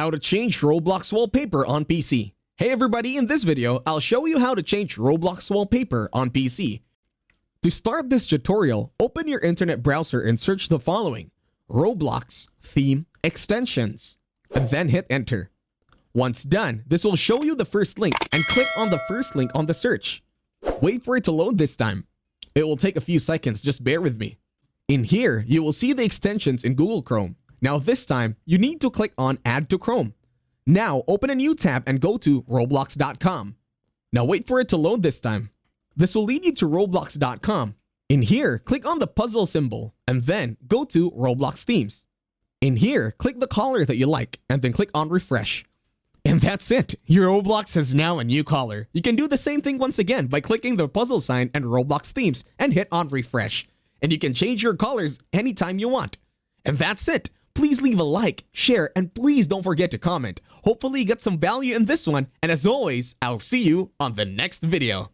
How to change Roblox wallpaper on PC. Hey everybody, in this video, I'll show you how to change Roblox wallpaper on PC. To start this tutorial, open your internet browser and search the following: Roblox theme extensions, and then hit enter. Once done, this will show you the first link and click on the first link on the search. Wait for it to load this time. It will take a few seconds, just bear with me. In here, you will see the extensions in Google Chrome. Now this time, you need to click on Add to Chrome. Now open a new tab and go to roblox.com. Now wait for it to load this time. This will lead you to roblox.com. In here, click on the puzzle symbol and then go to Roblox themes. In here, click the color that you like and then click on refresh. And that's it! Your Roblox has now a new color. You can do the same thing once again by clicking the puzzle sign and Roblox themes and hit on refresh. And you can change your colors anytime you want. And that's it! Please leave a like, share, and please don't forget to comment. Hopefully you get some value in this one, and as always, I'll see you on the next video.